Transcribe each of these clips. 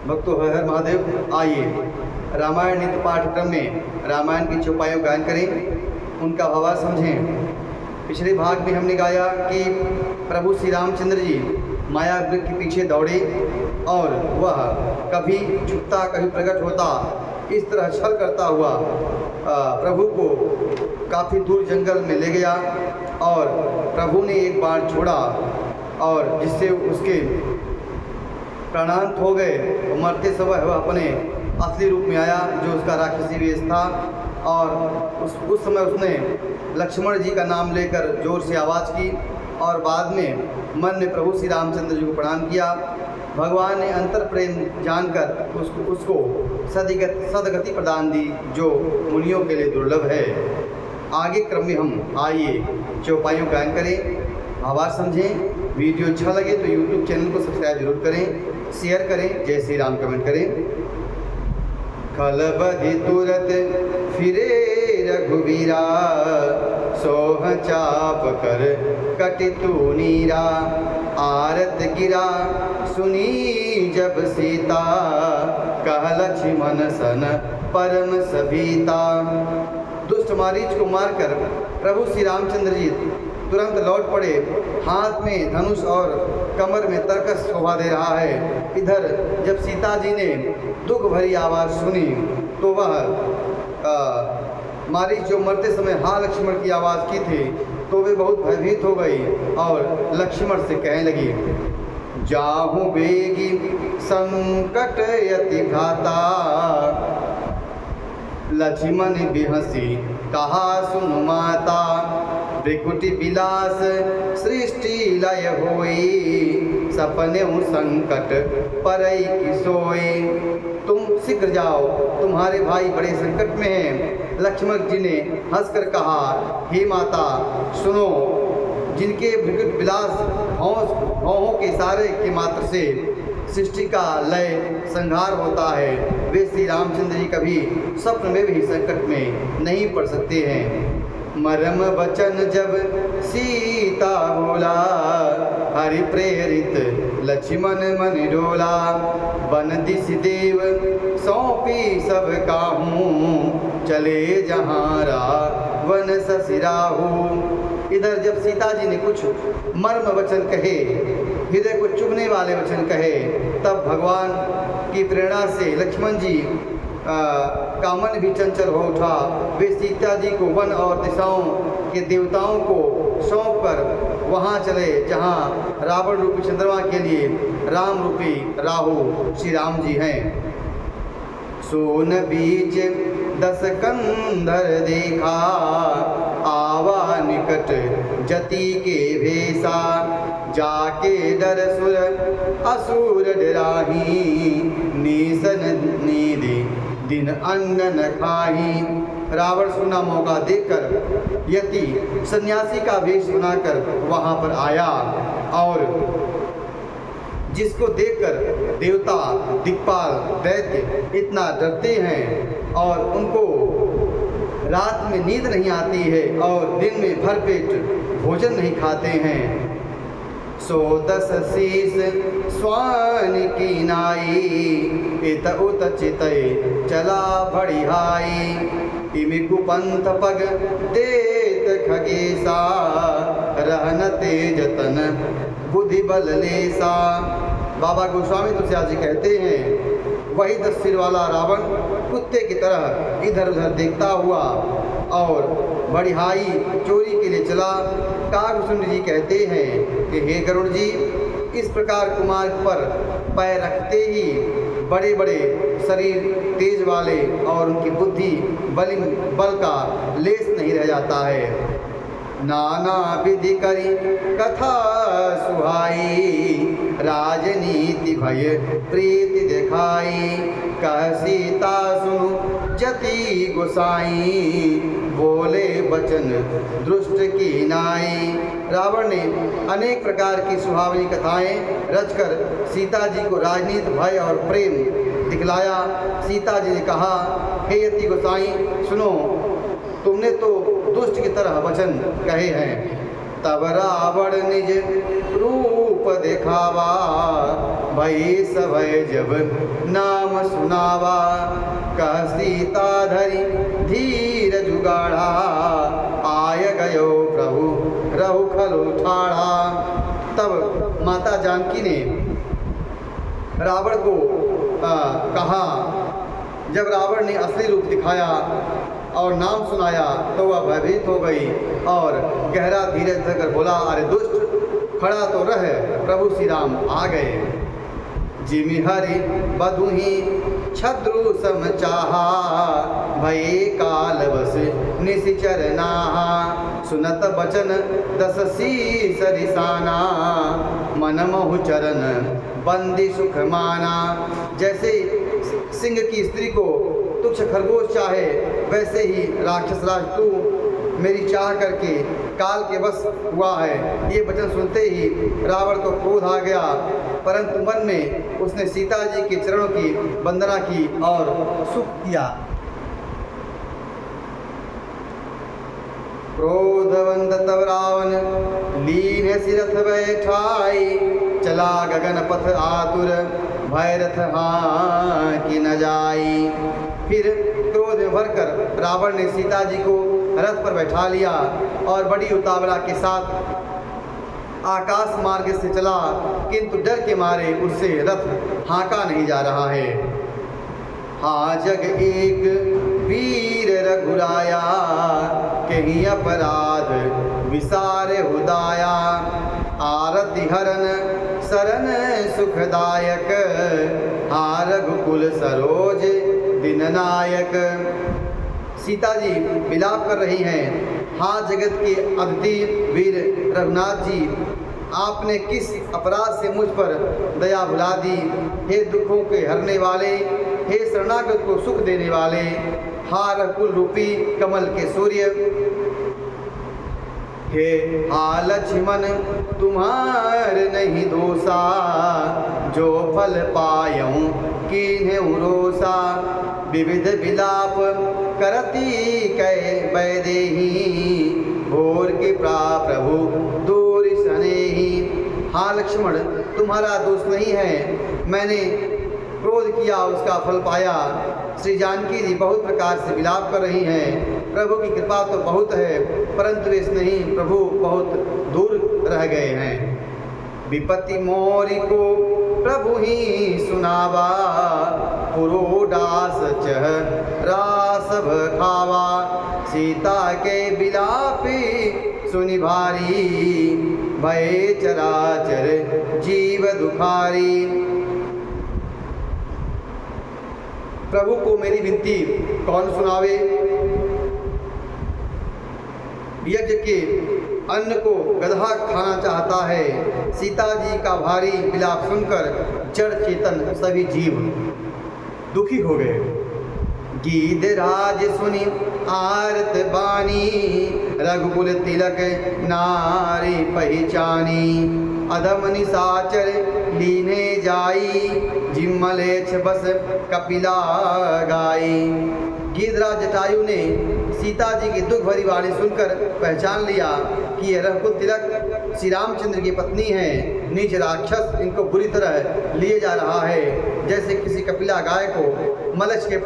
भक्तों हर हर महादेव। आइए रामायण नित्य पाठ्यक्रम में रामायण की चौपाइयों गायन करें, उनका भावार्थ समझें। पिछले भाग में हमने गाया कि प्रभु श्री रामचंद्र जी माया वृक्ष के पीछे दौड़े और वह कभी छुपता कभी प्रकट होता, इस तरह छल करता हुआ प्रभु को काफ़ी दूर जंगल में ले गया और प्रभु ने एक बाण छोड़ा और जिससे उसके प्राणांत हो गए। मरते समय वह अपने असली रूप में आया जो उसका राक्षसी वेश था और उस समय उसने लक्ष्मण जी का नाम लेकर जोर से आवाज़ की और बाद में मन में प्रभु श्री रामचंद्र जी को प्रणाम किया। भगवान ने अंतर प्रेम जानकर उसको सदगति प्रदान दी जो मुनियों के लिए दुर्लभ है। आगे क्रम में हम आइए चौपाइयों गायन करें, भावार्थ समझें। वीडियो अच्छा लगे तो YouTube चैनल को सब्सक्राइब जरूर करें, शेयर करें, जय श्री राम कमेंट करें। खलबधि तुरत फिरे रघुवीरा, सोह चाप कर कटितु नीरा, आरत गिरा सुनी जब सीता, कह लक्ष्मण सन परम सभीता। दुष्ट मारीच को मारकर प्रभु श्री रामचंद्र जी तुरंत लौट पड़े। हाथ में धनुष और कमर में तरकस शोभा दे रहा है। इधर जब सीता जी ने दुख भरी आवाज़ सुनी तो वह मारीच जो मरते समय हाँ लक्ष्मण की आवाज़ की थी तो वे बहुत भयभीत हो गई और लक्ष्मण से कहने लगी, जाहूँ बेगी संकट यति भ्राता, लक्ष्मण बिहसी कहा सुन माता, त्रिकुटी विलास सृष्टि लय होई, सपने संकट परई की सोई। तुम शीघ्र जाओ, तुम्हारे भाई बड़े संकट में हैं। लक्ष्मण जी ने हंसकर कहा, हे माता सुनो, जिनके भ्रिकुट विलास भौहों के इशारे के मात्र से सृष्टि का लय संहार होता है, वे श्री रामचंद्र जी कभी स्वप्न में भी संकट में नहीं पड़ सकते हैं। मरम वचन जब सीता बोला, हरि प्रेरित लक्ष्मण मन डोला, बन दिस देव सौंपी सब काहूँ, चले जहाँ रावण ससिराहू। इधर जब सीता जी ने कुछ मर्म वचन कहे, हृदय को चुभने वाले वचन कहे, तब भगवान की प्रेरणा से लक्ष्मण जी का मन भी चंचल हो उठा। वे सीता जी को वन और दिशाओं के देवताओं को सौंप कर वहाँ चले जहाँ रावण रूपी चंद्रमा के लिए राम रूपी राहु श्री राम जी हैं। सोन बीच दस कंधर देखा, आवा निकट जति के भेसा, जाके डर सुर असुर डराही, नीसन नीदि दिन अन्न न खाही। रावण सुना मौका देखकर यति सन्यासी का वेश बनाकर वहाँ पर आया और जिसको देखकर देवता दिक्पाल दैत्य इतना डरते हैं और उनको रात में नींद नहीं आती है और दिन में भरपेट भोजन नहीं खाते हैं। सो दस शीस स्वान की नाई, इत उत चितय चला बढ़िहाई, इमि कुपंथ पग देत खगेसा, रहन तेजतन बुद्धि बल लेसा। बाबा गोस्वामी तुलसीदास जी कहते हैं, वही 10 सिर वाला रावण कुत्ते की तरह इधर उधर देखता हुआ और बढ़ियाई चोरी के लिए चला। काकभूषण जी कहते हैं कि हे गरुड़ जी, इस प्रकार कुमार पर पैर रखते ही बड़े बड़े शरीर तेज वाले और उनकी बुद्धि बल का लेस नहीं रह जाता है। नाना विधि करी कथा सुहाई, राजनीति भय प्रीति दिखाई, कह सीता सुनु जति गोसाई, बोले बचन दुष्ट की नाई। रावण ने अनेक प्रकार की सुहावनी कथाएं रचकर सीता जी को राजनीति भय और प्रेम दिखलाया। सीता जी ने कहा, हे यति गोसाई सुनो, तुमने तो दुष्ट की तरह वचन कहे हैं। तब रावण निज रूप रूप दिखावा, भई सभय जब नाम सुनावा। कह सीता धरी धीर जुगाड़ा, आय गयो प्रभु रहु खलु ठाड़ा। तब माता जानकी ने रावण को कहा, जब रावण ने असली रूप दिखाया और नाम सुनाया तो वह भयभीत हो गई और गहरा धीरज धरकर बोला, अरे दुष्ट खड़ा तो रह, प्रभु श्री राम आ गए। जिमि हरि बधुहि छद्रु सम चाहा, भये काल बस निशिचर नाहा। सुनत बचन दस शीस रिसाना, मन मोहु चरण बंदी सुख माना। जैसे सिंह की स्त्री को तुच्छ खरगोश चाहे, वैसे ही राक्षस राज तू मेरी चाह करके काल के बस हुआ है। ये वचन सुनते ही रावण को क्रोध आ गया, परंतु मन में उसने सीता जी के चरणों की वंदना की और सुख किया। क्रोधवंत तब रावण लीन सिरथ बैठाई, चला गगन पथ आतुर भैरथ हाँ कि न जाई। फिर क्रोध में भरकर रावण ने सीता जी को रथ पर बैठा लिया और बड़ी उतावला के साथ आकाश मार्ग से चला, किंतु डर के मारे उससे रथ हाँका नहीं जा रहा है। हाँ जग एक वीर रघुराया, कहीं अपराध विसारे हुदाया। आरति हरन शरण सुखदायक, हा रघुकुल सरोज दीननायक। सीता जी विलाप कर रही हैं, हाँ जगत के अद्वितीय वीर रघुनाथ जी, आपने किस अपराध से मुझ पर दया भुला दी। हे दुखों के हरने वाले, हे शरणागत को सुख देने वाले, हा रघुकुल रूपी कमल के सूर्य। हे हा लक्ष्मण तुम्हार नहीं दोषा, जो फल पायऊँ कीन्हें रोषा। विविध विलाप करती कै वैदेही, भोर के प्रभु दूर सनेही। हाँ लक्ष्मण तुम्हारा दोष नहीं है, मैंने क्रोध किया उसका फल पाया। श्री जानकी जी बहुत प्रकार से विलाप कर रही हैं, प्रभु की कृपा तो बहुत है परंतु इस नहीं, प्रभु बहुत दूर रह गए हैं। विपत्ति मोरी को प्रभु ही सुनावा, पुरोडास चह रास खावा। सीता के बिलापी सुनि भारी, भय चराचर जीव दुखारी। प्रभु को मेरी विनती कौन सुनावे। यज्ञ के अन्न को गधा खाना चाहता है। सीता जी का भारी विलाप सुनकर जड़ चेतन सभी जीव दुखी हो गए। गीत राज सुनी आरत बानी, रघुकुल तिलक नारी पहचानी। अधम निशाचर लीने जाई, जिम्मलेछ बस कपिला गाई। गीधराज जटायु ने सीता जी की दुख भरी वाणी सुनकर पहचान लिया कि यह रघुकुल तिलक श्री रामचंद्र की पत्नी है। नीच राक्षस इनको बुरी तरह लिए जा रहा है, जैसे किसी कपिला गाय को मलच के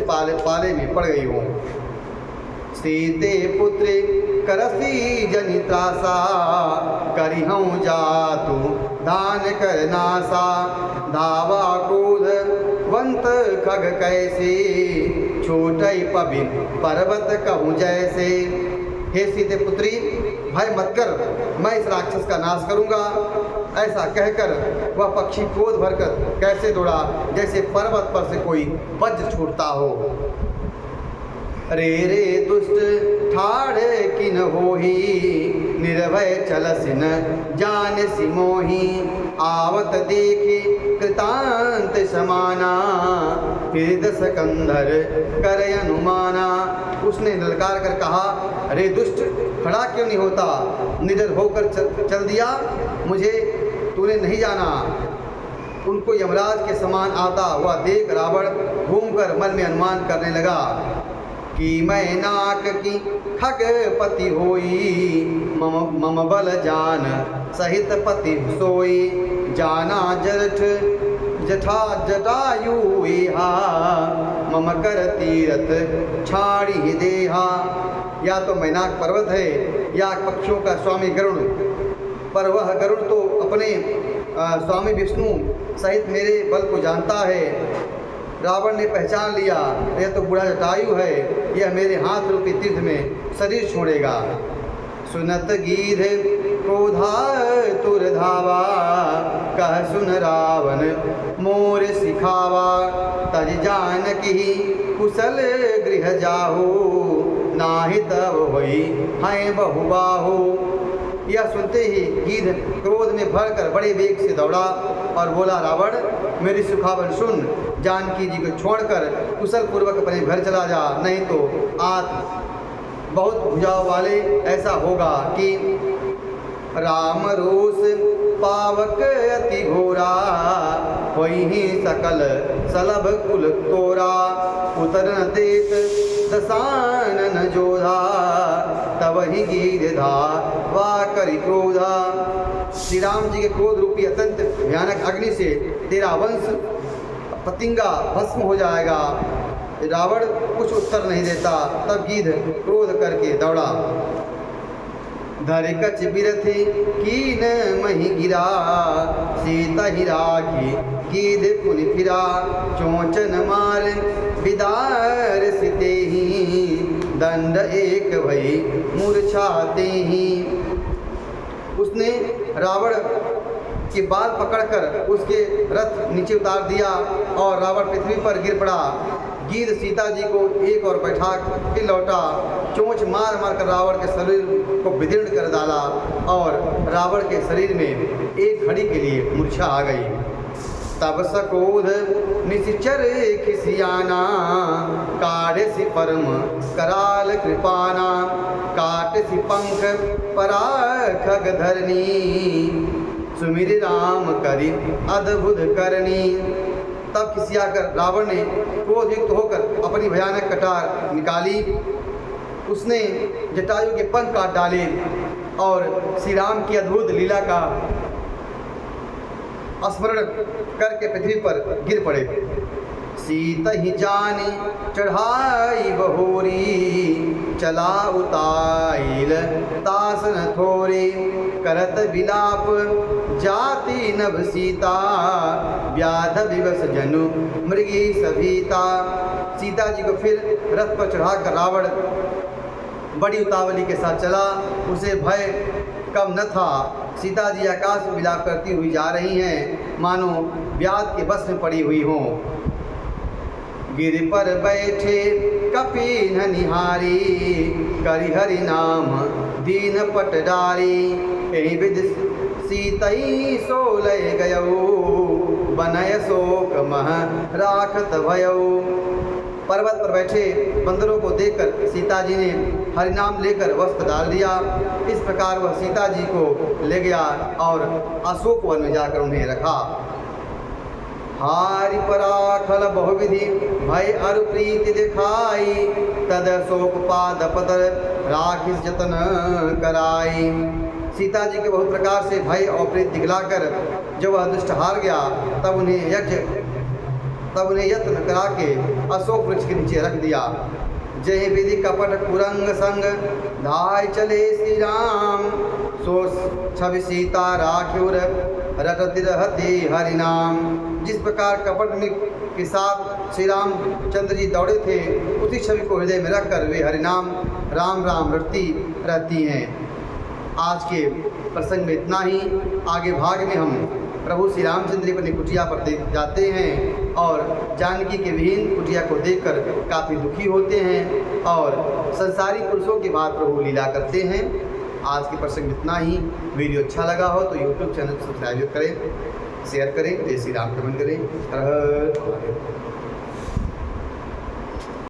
पाले में पड़ गई हो। सीते पुत्र करसी जनित्रासा, करिहूँ जातु दान कर नासा। धावा क्रोध वंत खग कैसे, छोटई पबिन पर्वत कहूँ जैसे। हे सीते पुत्री भय मत कर, मैं इस राक्षस का नाश करूँगा। ऐसा कहकर वह पक्षी क्रोध भरकर कैसे दौड़ा, जैसे पर्वत पर से कोई वज्र छूटता हो। रे रे दुष्ट ठाड़े किन होही, निर्भय चलसिन जान सिमोही। आवत देखे कृतांत समाना, फिर दस कंधर कर अनुमाना। उसने ललकार कर कहा, अरे दुष्ट खड़ा क्यों नहीं होता, निडर होकर चल दिया, मुझे तूने नहीं जाना। उनको यमराज के समान आता हुआ देख रावण घूमकर मन में अनुमान करने लगा कि मैं नाक की खगपति होई, मम बल जान सहित पति सोई, जाना जठ जठा जटायु एहा, मम कर तीरथ छाड़ी देहा। या तो मैनाक पर्वत है या पक्षियों का स्वामी गरुड़, पर वह गरुड़ तो अपने स्वामी विष्णु सहित मेरे बल को जानता है। रावण ने पहचान लिया यह तो बूढ़ा जटायु है, यह मेरे हाथ रूपी तीर्थ में शरीर छोड़ेगा। सुनत गीध क्रोधा तुर धावा, कह सुन रावण मोर सिखावा, तज जानकी कुशल गृह जाहु, नाहि तब होई हैं बहुबाहु। यह सुनते ही गीध क्रोध में भरकर बड़े वेग से दौड़ा और बोला, रावण मेरी सुखावन सुन, जानकी जी को छोड़कर कुशल पूर्वक अपने घर चला जा, नहीं तो आज बहुत भुजाओं वाले ऐसा होगा कि राम रोष पावक अति घोरा, वही सकल सलभ कुल तोरा, उतर न देत दसानन जोधा, तब ही गिरधा वा करि क्रोधा। श्री राम जी के क्रोध रूपी अत्यंत भयानक अग्नि से तेरा वंश पतिंगा भस्म हो जाएगा। रावण कुछ उत्तर नहीं देता, तब गीध क्रोध करके दौड़ा। धर कच बिरथि कीन मही गिरा, सीता ही राखी गीध पुनि फिरा, चोंचन मार विदार सिते ही, दंड एक भई मूर्छाते ही। उसने रावण के बाल पकड़कर उसके रथ नीचे उतार दिया और रावण पृथ्वी पर गिर पड़ा। गीध सीता जी को एक और बैठा के लौटा, चोंच मार मार कर रावण के शरीर को विदीर्ण कर डाला और रावण के शरीर में एक घड़ी के लिए मूर्छा आ गई। तब सक्रोध निश्चर खिसियाना, काढ़े सी परम कराल कृपाना, काट सी पंख परा खग धरनी, सुमिर राम करी अद्भुत करनी। तब खिसियाकर रावण ने क्रोधयुक्त होकर अपनी भयानक कटार निकाली। उसने जटायु के पंख काट डाले और श्री राम की अद्भुत लीला का स्मरण करके पृथ्वी पर गिर पड़े। सीत ही जानी चढ़ाई बहोरी, चला उताइल तास न थोरी, करत विलाप जाति नभ सीता, व्याध विवश जनु मृगी सभीता। सीता जी को फिर रथ पर चढ़ाकर रावण बड़ी उतावली के साथ चला। उसे भय कम न था। सीता जी आकाश में विलाप करती हुई जा रही हैं, मानो व्याध के बस में पड़ी हुई हों। गिर पर बैठे कपिन निहारी, करि हरि नाम दीन पटडारी, एहि विध सीतई सोलय गयऊ, बनय शोक मह राखत भयऊ। पर्वत पर बैठे बंदरों को देखकर सीता जी ने हरिनाम लेकर वस्त्र डाल दिया। इस प्रकार वह सीता जी को ले गया और अशोक वन में जाकर उन्हें रखा। हारि पराखल बहुविधि भय अरु प्रीति दिखाई, तद अशोक पाद पतर राखिस जतन कराई। सीता जी के बहुत प्रकार से भय और प्रीति दिखलाकर जब वह दुष्ट हार गया, तब उन्हें यत्न करा के अशोक वृक्ष के नीचे रख दिया। जय विधि कपट कुरंग संग धाय चले श्री राम, सो छवि सीता राख्युर रटति रहति हरि नाम। जिस प्रकार कपट में के साथ श्री राम चंद्र जी दौड़े थे, उसी छवि को हृदय में रखकर वे हरिनाम राम राम रटती रहती हैं। आज के प्रसंग में इतना ही। आगे भाग में हम प्रभु श्री रामचंद्र अपनी कुटिया पर जाते हैं और जानकी के विहीन कुटिया को देखकर काफ़ी दुखी होते हैं और संसारी पुरुषों के बाद प्रभु लीला करते हैं। आज के प्रसंग में इतना ही। वीडियो अच्छा लगा हो तो यूट्यूब चैनल को सब्सक्राइब करें, शेयर करें, जय श्री राम कमेंट करें। हर हर महादेव।